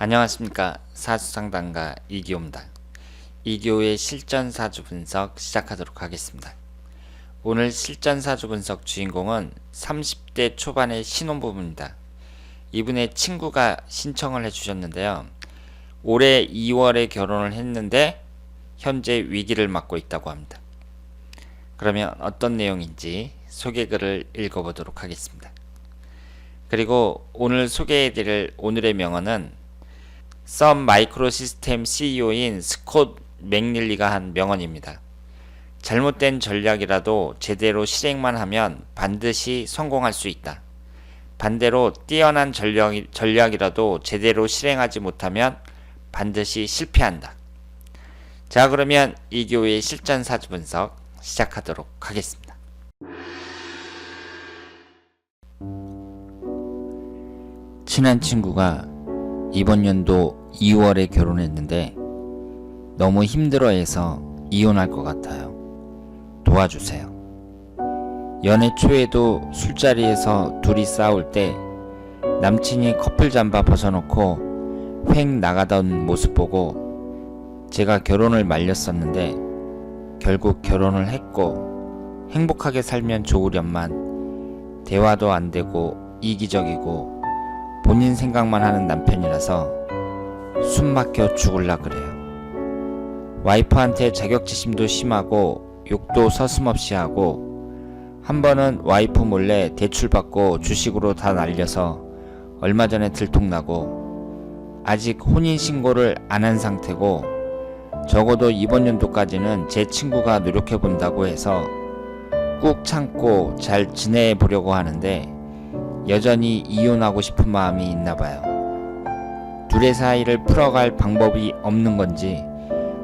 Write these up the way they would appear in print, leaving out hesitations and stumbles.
안녕하십니까. 사주상담가 이기호입니다. 이기호의 실전사주 분석 시작하도록 하겠습니다. 오늘 실전사주 분석 주인공은 30대 초반의 신혼부부입니다. 이분의 친구가 신청을 해주셨는데요. 올해 2월에 결혼을 했는데 현재 위기를 맞고 있다고 합니다. 그러면 어떤 내용인지 소개글을 읽어보도록 하겠습니다. 그리고 오늘 소개해드릴 오늘의 명언은 썸 마이크로 시스템 CEO인 스콧 맥닐리가 한 명언입니다. 잘못된 전략이라도 제대로 실행만 하면 반드시 성공할 수 있다. 반대로 뛰어난 전략이라도 제대로 실행하지 못하면 반드시 실패한다. 자, 그러면 이기호의 실전 사주 분석 시작하도록 하겠습니다. 친한 친구가 이번 연도 2월에 결혼했는데 너무 힘들어해서 이혼할 것 같아요. 도와주세요. 연애 초에도 술자리에서 둘이 싸울 때 남친이 커플 잠바 벗어놓고 휙 나가던 모습 보고 제가 결혼을 말렸었는데 결국 결혼을 했고 행복하게 살면 좋으련만 대화도 안 되고 이기적이고 본인 생각만 하는 남편이라서 숨 막혀 죽을라 그래요. 와이프한테 자격지심도 심하고 욕도 서슴없이 하고 한 번은 와이프 몰래 대출받고 주식으로 다 날려서 얼마 전에 들통나고 아직 혼인신고를 안 한 상태고 적어도 이번 연도까지는 제 친구가 노력해본다고 해서 꾹 참고 잘 지내보려고 하는데 여전히 이혼하고 싶은 마음이 있나봐요. 둘의 사이를 풀어갈 방법이 없는 건지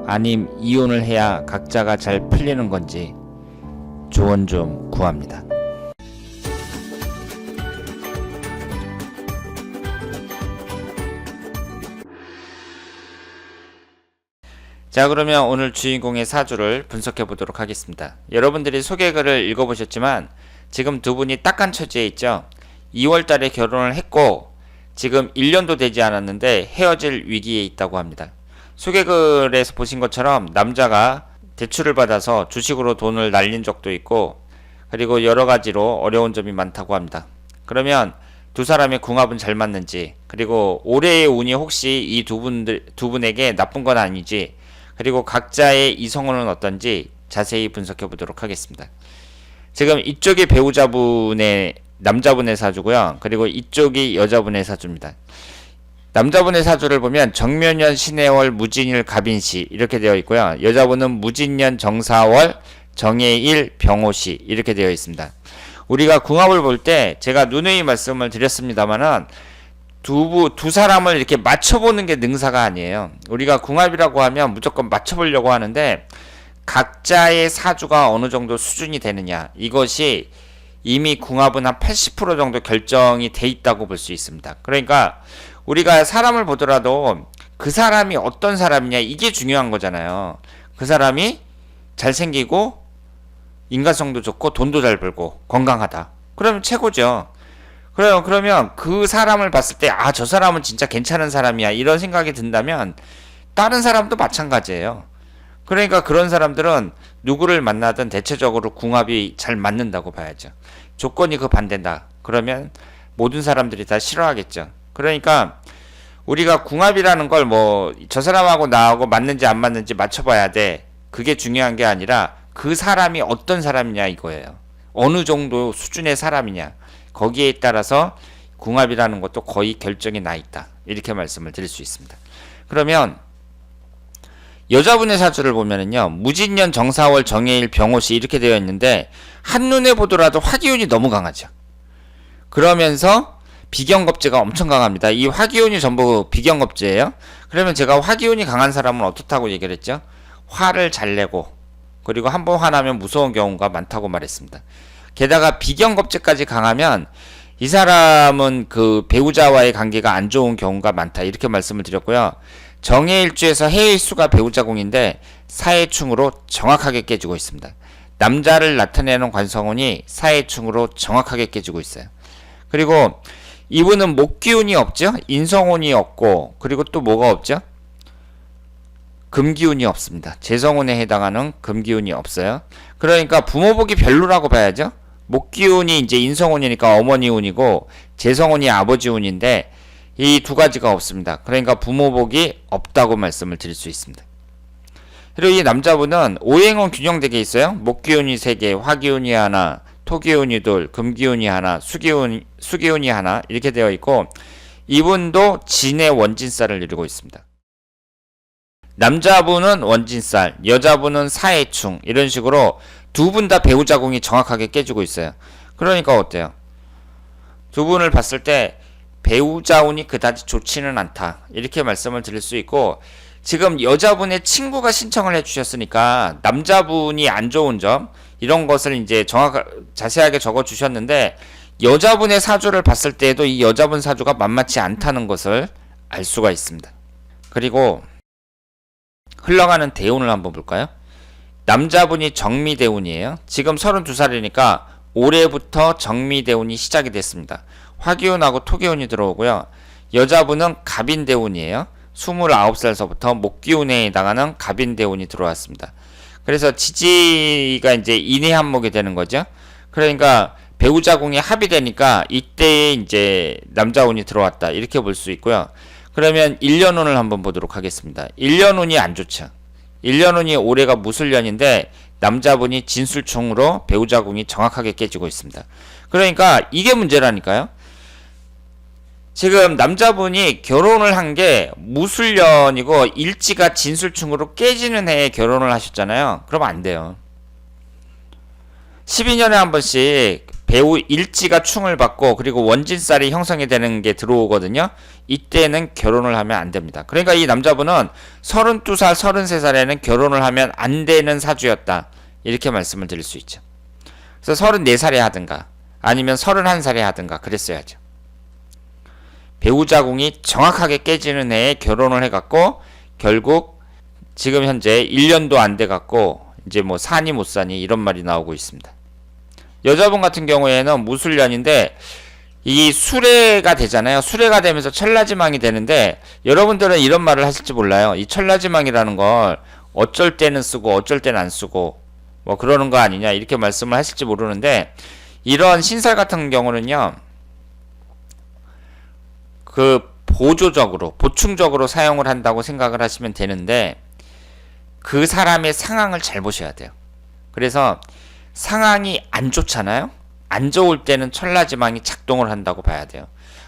아님 이혼을 해야 각자가 잘 풀리는 건지 조언 좀 구합니다. 자, 그러면 오늘 주인공의 사주를 분석해 보도록 하겠습니다. 여러분들이 소개글을 읽어보셨지만 지금 두 분이 딱한 처지에 있죠. 2월달에 결혼을 했고 지금 1년도 되지 않았는데 헤어질 위기에 있다고 합니다. 소개글에서 보신 것처럼 남자가 대출을 받아서 주식으로 돈을 날린 적도 있고 그리고 여러가지로 어려운 점이 많다고 합니다. 그러면 두 사람의 궁합은 잘 맞는지, 그리고 올해의 운이 혹시 이 두 분에게 나쁜 건 아니지, 그리고 각자의 이성운은 어떤지 자세히 분석해 보도록 하겠습니다. 지금 이쪽이 배우자분의 남자분의 사주고요. 그리고 이쪽이 여자분의 사주입니다. 남자분의 사주를 보면 정묘년 신해월 무진일 갑인시 이렇게 되어 있고요. 여자분은 무진년 정사월 정해일 병호시 이렇게 되어 있습니다. 우리가 궁합을 볼 때 제가 누누이 말씀을 드렸습니다만은 두 사람을 이렇게 맞춰보는 게 능사가 아니에요. 우리가 궁합이라고 하면 무조건 맞춰보려고 하는데 각자의 사주가 어느 정도 수준이 되느냐, 이것이 이미 궁합은 한 80% 정도 결정이 돼 있다고 볼 수 있습니다. 그러니까 우리가 사람을 보더라도 그 사람이 어떤 사람이냐, 이게 중요한 거잖아요. 그 사람이 잘생기고 인간성도 좋고 돈도 잘 벌고 건강하다, 그러면 최고죠. 그러면 그 사람을 봤을 때 저 사람은 진짜 괜찮은 사람이야, 이런 생각이 든다면 다른 사람도 마찬가지예요. 그러니까 그런 사람들은 누구를 만나든 대체적으로 궁합이 잘 맞는다고 봐야죠. 조건이 그 반대다 그러면 모든 사람들이 다 싫어하겠죠. 그러니까 우리가 궁합이라는 걸 저 사람하고 나하고 맞는지 안 맞는지 맞춰봐야 돼, 그게 중요한 게 아니라 그 사람이 어떤 사람이냐 이거예요. 어느 정도 수준의 사람이냐, 거기에 따라서 궁합이라는 것도 거의 결정이 나 있다, 이렇게 말씀을 드릴 수 있습니다. 그러면 여자분의 사주를 보면은요, 무진년 정사월 정해일 병호시 이렇게 되어 있는데 한눈에 보더라도 화기운이 너무 강하죠. 그러면서 비경겁제가 엄청 강합니다. 이 화기운이 전부 비경겁제예요. 그러면 제가 화기운이 강한 사람은 어떻다고 얘기를 했죠? 화를 잘 내고 그리고 한번 화나면 무서운 경우가 많다고 말했습니다. 게다가 비경겁제까지 강하면 이 사람은 그 배우자와의 관계가 안 좋은 경우가 많다, 이렇게 말씀을 드렸고요. 정해일주에서 해일수가 배우자궁인데 사해충으로 정확하게 깨지고 있습니다. 남자를 나타내는 관성운이 사해충으로 정확하게 깨지고 있어요. 그리고 이분은 목기운이 없죠? 인성운이 없고, 그리고 또 뭐가 없죠? 금기운이 없습니다. 재성운에 해당하는 금기운이 없어요. 그러니까 부모복이 별로라고 봐야죠. 목기운이 이제 인성운이니까 어머니 운이고, 재성운이 아버지 운인데, 이 두 가지가 없습니다. 그러니까 부모복이 없다고 말씀을 드릴 수 있습니다. 그리고 이 남자분은 오행운 균형되게 있어요. 목기운이 3개, 화기운이 하나, 토기운이 둘, 금기운이 하나, 수기운이 하나 이렇게 되어 있고, 이분도 진의 원진살을 이루고 있습니다. 남자분은 원진살, 여자분은 사해충 이런 식으로 두 분 다 배우자궁이 정확하게 깨지고 있어요. 그러니까 어때요? 두 분을 봤을 때 배우자 운이 그다지 좋지는 않다 이렇게 말씀을 드릴 수 있고, 지금 여자분의 친구가 신청을 해주셨으니까 남자분이 안 좋은 점 이런 것을 이제 자세하게 적어 주셨는데, 여자분의 사주를 봤을 때에도 이 여자분 사주가 만만치 않다는 것을 알 수가 있습니다. 그리고 흘러가는 대운을 한번 볼까요? 남자분이 정미대운이에요. 지금 32살이니까 올해부터 정미대운이 시작이 됐습니다. 화기운하고 토기운이 들어오고요. 여자분은 갑인대운이에요. 29살서부터 목기운에 해당하는 갑인대운이 들어왔습니다. 그래서 지지가 이제 인해한목이 되는 거죠. 그러니까 배우자궁이 합이 되니까 이때에 이제 남자운이 들어왔다 이렇게 볼 수 있고요. 그러면 1년운을 한번 보도록 하겠습니다. 1년운이 안 좋죠. 1년운이 올해가 무술년인데 남자분이 진술충으로 배우자궁이 정확하게 깨지고 있습니다. 그러니까 이게 문제라니까요. 지금 남자분이 결혼을 한 게 무술년이고 일지가 진술충으로 깨지는 해에 결혼을 하셨잖아요. 그러면 안 돼요. 12년에 한 번씩 배우 일지가 충을 받고 그리고 원진살이 형성이 되는 게 들어오거든요. 이때는 결혼을 하면 안 됩니다. 그러니까 이 남자분은 32살, 33살에는 결혼을 하면 안 되는 사주였다. 이렇게 말씀을 드릴 수 있죠. 그래서 34살에 하든가 아니면 31살에 하든가 그랬어야죠. 배우자궁이 정확하게 깨지는 해에 결혼을 해갖고 결국 지금 현재 1년도 안 돼갖고 이제 뭐 사니 못 사니 이런 말이 나오고 있습니다. 여자분 같은 경우에는 무술년인데 이 수레가 되잖아요. 수레가 되면서 천라지망이 되는데 여러분들은 이런 말을 하실지 몰라요. 이 천라지망이라는 걸 어쩔 때는 쓰고 어쩔 때는 안 쓰고 뭐 그러는 거 아니냐 이렇게 말씀을 하실지 모르는데, 이런 신살 같은 경우는요 그 보조적으로 보충적으로 사용을 한다고 생각을 하시면 되는데, 그 사람의 상황을 잘 보셔야 돼요. 그래서 상황이 안 좋잖아요. 안 좋을 때는 천라지망이 작동을 한다고 봐야 돼요.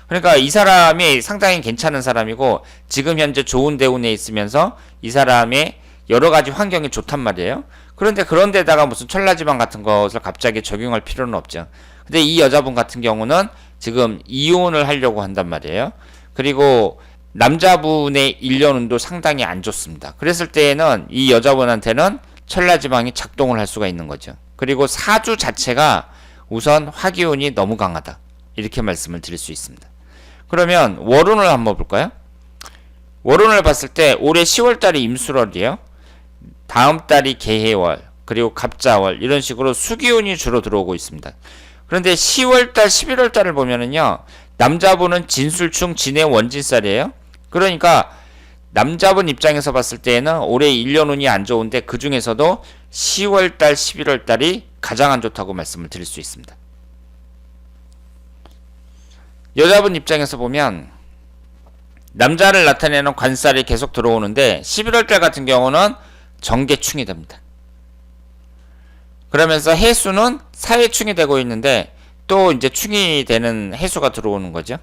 그러니까 이 사람이 상당히 괜찮은 사람이고 지금 현재 좋은 대운에 있으면서 이 사람의 여러 가지 환경이 좋단 말이에요. 그런데 그런 데다가 무슨 천라지망 같은 것을 갑자기 적용할 필요는 없죠. 근데 이 여자분 같은 경우는 지금 이혼을 하려고 한단 말이에요. 그리고 남자분의 1년운도 상당히 안 좋습니다. 그랬을 때에는 이 여자분한테는 천라지망이 작동을 할 수가 있는 거죠. 그리고 사주 자체가 우선 화기운이 너무 강하다 이렇게 말씀을 드릴 수 있습니다. 그러면 월운을 한번 볼까요? 월운을 봤을 때 올해 10월달이 임술월이에요. 다음 달이 개해월, 그리고 갑자월 이런 식으로 수기운이 주로 들어오고 있습니다. 그런데 10월달, 11월달을 보면은요 남자분은 진술충 진의 원진살이에요. 그러니까 남자분 입장에서 봤을 때에는 올해 1년운이 안 좋은데 그 중에서도 10월달, 11월달이 가장 안 좋다고 말씀을 드릴 수 있습니다. 여자분 입장에서 보면 남자를 나타내는 관살이 계속 들어오는데 11월달 같은 경우는 정계충이 됩니다. 그러면서 해수는 사해충이 되고 있는데 또 이제 충이 되는 해수가 들어오는 거죠.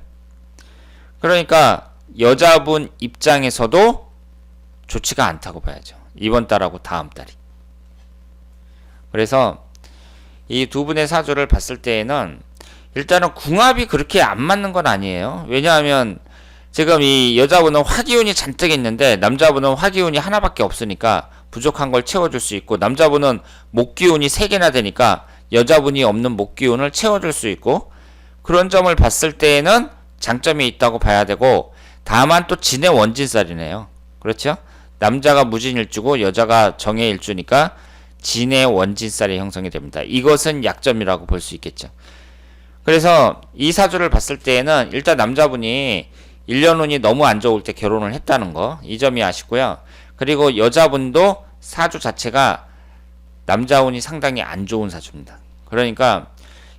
그러니까 여자분 입장에서도 좋지가 않다고 봐야죠. 이번 달하고 다음 달이. 그래서 이 두 분의 사주를 봤을 때에는 일단은 궁합이 그렇게 안 맞는 건 아니에요. 왜냐하면 지금 이 여자분은 화기운이 잔뜩 있는데 남자분은 화기운이 하나밖에 없으니까 부족한 걸 채워줄 수 있고, 남자분은 목기운이 3개나 되니까 여자분이 없는 목기운을 채워줄 수 있고, 그런 점을 봤을 때에는 장점이 있다고 봐야 되고, 다만 또 진의 원진살이네요. 그렇죠? 남자가 무진일주고 여자가 정해일주니까 진의 원진살이 형성이 됩니다. 이것은 약점이라고 볼 수 있겠죠. 그래서 이 사주를 봤을 때에는 일단 남자분이 1년 운이 너무 안 좋을 때 결혼을 했다는 거, 이 점이 아쉽고요. 그리고 여자분도 사주 자체가 남자 운이 상당히 안 좋은 사주입니다. 그러니까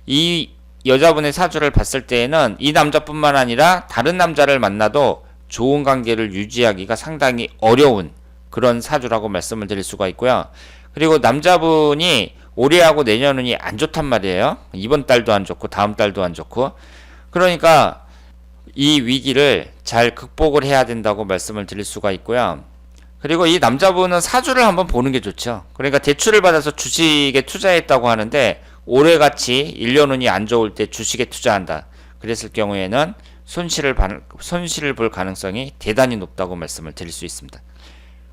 이 여자분의 사주를 봤을 때에는 이 남자뿐만 아니라 다른 남자를 만나도 좋은 관계를 유지하기가 상당히 어려운 그런 사주라고 말씀을 드릴 수가 있고요. 그리고 남자분이 올해하고 내년 운이 안 좋단 말이에요. 이번 달도 안 좋고 다음 달도 안 좋고. 그러니까 이 위기를 잘 극복을 해야 된다고 말씀을 드릴 수가 있고요. 그리고 이 남자분은 사주를 한번 보는 게 좋죠. 그러니까 대출을 받아서 주식에 투자했다고 하는데 올해같이 1년 운이 안 좋을 때 주식에 투자한다. 그랬을 경우에는 손실을 볼 가능성이 대단히 높다고 말씀을 드릴 수 있습니다.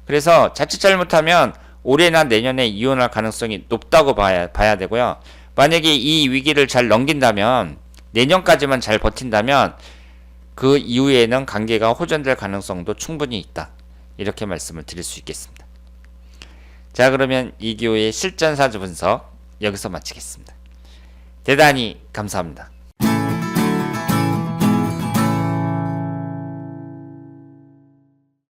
그래서 자칫 잘못하면 올해나 내년에 이혼할 가능성이 높다고 봐야 되고요. 만약에 이 위기를 잘 넘긴다면 내년까지만 잘 버틴다면 그 이후에는 관계가 호전될 가능성도 충분히 있다. 이렇게 말씀을 드릴 수 있겠습니다. 자, 그러면 이기호의 실전 사주 분석 여기서 마치겠습니다. 대단히 감사합니다.